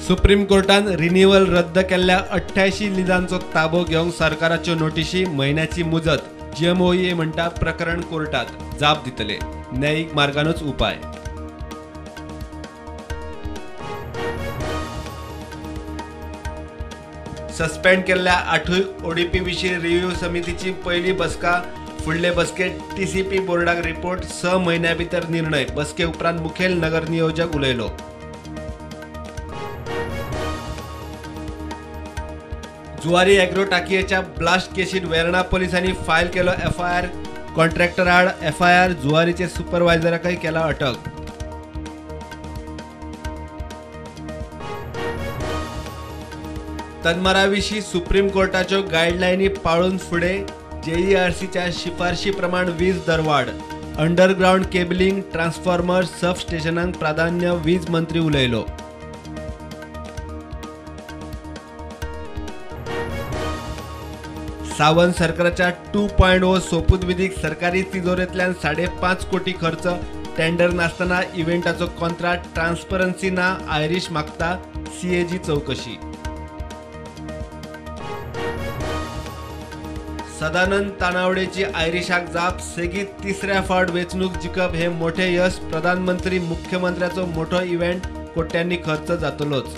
Supreme कोर्टान renewal रद्द केल्ल्या 88 लिजांचो ताबो घेवंक सरकाराच्यो नोटीशी म्हयन्याची मुजत GMOA म्हणटा प्रकरण कोर्टात जाप दितले न्यायिक मार्गानूच उपाय। सस्पेंड केल्ल्या 8 ODP विशीं रिव्ह्यू समितीची पहिली बसका फुडले बसकेत TCP बोर्डाक रिपोर्ट 6 म्हयन्यां भितर निर्णय। बसके उपरांत मुखेल नगर नियोजक उलयलो। जुवारी एग्रो टाकयेच्या ब्लास्ट केसीत वेर्णा पोलिसांनी फायल केलो FIR। कॉन्ट्रॅक्टर आड FIR, जुवारीचे सुपरवायझराकय केला अटक। तन्मारा विशीं सुप्रीम कोर्टाच्यो गायडलायनी पाळून फुडें JERCच्या शिफारशी प्रमाण वीज दरवाड। अंडरग्राउंड केबलिंग, ट्रान्सफॉर्मर, सब स्टेशनांक प्राधान्य, वीज मंत्री उलयलो। सावंत सरकाराच्या 2.0 सोपूत विधीक सरकारी तिजोरेंतल्यान 5.5 कोटी खर्च। टेंडर नासतना इव्हेंटाचो कॉन्ट्रॅक्ट, ट्रान्सपरन्सी ना, आयरिश मागता CAG चौकशी। सदानंद तानावडेची आयरिशाक जाप, सेगीत तिसऱ्या फावट वेंचणूक जिखप हे मोठे यश। प्रधानमंत्री मुख्यमंत्र्याचो मोठो इव्हेंट, कोट्यांनी खर्च जातलोच।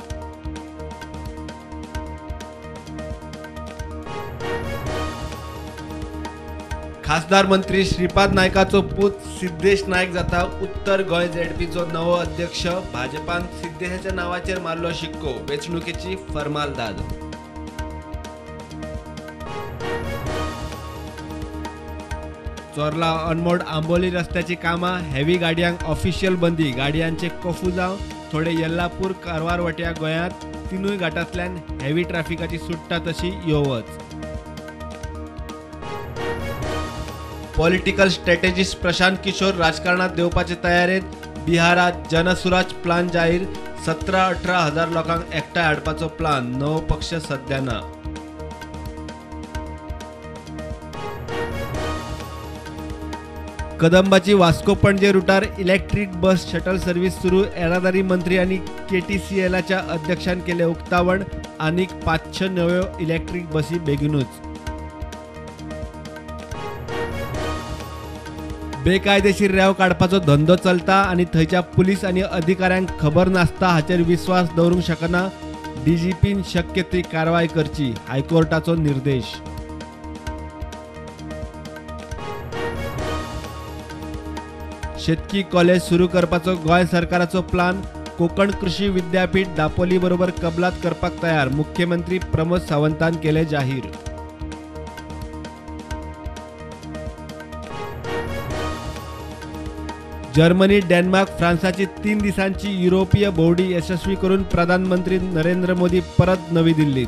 खासदार मंत्री श्रीपाद नायकाचो पूत सिद्धेश नायक जाता उत्तर गोंय ZPचो नवो अध्यक्ष। भाजपान सिद्धेशाच्या नावाचेर मारलो शिक्को, वेंचणुकेची फर्मालदाद। चोरला अनमोड आंबोली रस्त्याची कामां, हेवी गाडयांक ऑफिशियल बंदी। गाडयांचे कफू जावन थोडे येल्लापूर कारवार वट्या गोंयांत 3 घाटांतल्यान हेवी ट्रॅफिकाची सुट्टा तशी येवच। पॉलिटिकल स्ट्रॅटेजिस्ट प्रशांत किशोर राजकारणात देवपाचे तयारेत। बिहारात जनसुराज प्लान जाहीर, 17-18 हजार लोकांक एकठांय हाडपाचो प्लान। नवो पक्ष सध्या ना। कदंबाची वास्को पणजे रुटार इलेक्ट्रिक बस शटल सर्व्हिस सुरू। येरादारी मंत्री आणि KTCLच्या अध्यक्षान केले उक्तावण। आनीक 500 नव्यो इलेक्ट्रिक बसी बेगीनूच। बेकायदेशीर रेंव काडपाचो धंदो चलता आनी थंयच्या पुलीस आनी अधिकाऱ्यांक खबर नासता हाचेर विस्वास दवरूंक शकना। DGPन शक्य ती कारवाय करची, हायकोर्टाचो निर्देश। शेतकी कॉलेज सुरू करपाचो गोंय सरकाराचो प्लान। कोकण कृषी विद्यापीठ दापोली बरोबर कबलात करपाक तयार। मुख्यमंत्री प्रमोद सावंतान केले जाहीर। जर्मनी, डेन्मार्क, फ्रान्साची 3 दिसांची युरोपीय भोंवडी यशस्वी करून प्रधानमंत्री नरेंद्र मोदी परत नवी दिल्लीत।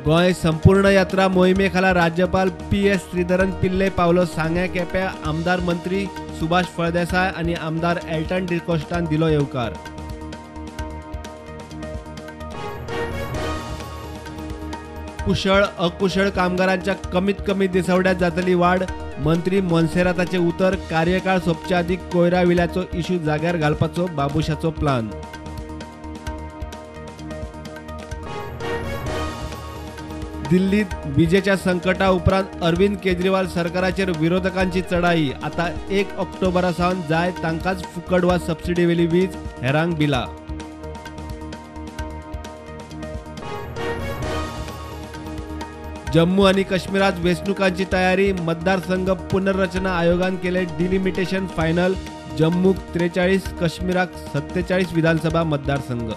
गोंय संपूर्ण यात्रा मोहिमेखाला राज्यपाल PS श्रीधरन पिल्ले पावलो सांग्या केप्यां। आमदार मंत्री सुभाष फळदेसाय आणि आमदार एल्टन डिकोस्टान दिलो येवकार। कुशळ अकुशळ कामगारांच्या कमीत कमी दिसवड्यात जातली वाढ। मंत्री मोन्सेराताचे उतर, कार्यकाळ सोंपच्या आदी कोयरा विल्याचो इशू जाग्यार घालपाचो बाबुशाचो प्लान। दिल्लीत विजेच्या संकटा उपरांत अरविंद केजरीवाल सरकाराचेर विरोधकांची चढाई। आता 1 ऑक्टोबरा सावन जाय तांकांच फुकट वा सबसिडी वेली वीज, हेरांक बिला। जम्मू आणि काश्मीरात वेंचणुकांची तयारी। मतदारसंघ पुनर्रचना आयोगान केले डिलिमिटेशन फायनल। जम्मूक 43, काश्मीराक 47 विधानसभा मतदारसंघ।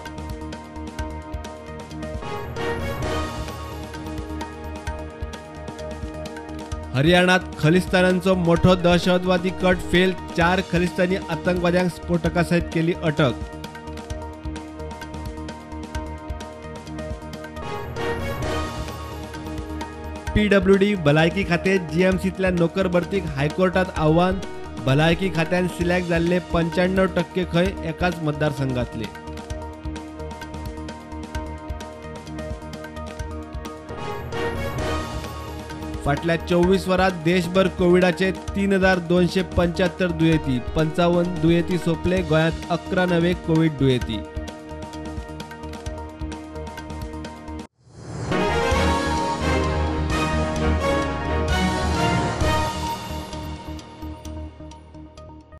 हरियाणात खलिस्तानांचो मोठो दहशतवादी कट फेल। 4 खलिस्तानी आतंकवाद्यांक स्फोटकासयत केली अटक। PWD भलायकी खाते GMCतल्या नोकर भरतीक हायकोर्टात आव्हान। भलायकी खात्यान सिलेक्ट जाल्ले 95% खंय एकाच मतदारसंघातले। फाटल्या 24 वरात देशभर कोविडाचे 3275 दुयेंती, 55 दुयेंती सोपले. गोंयांत 11 नवे कोविड दुयेंती.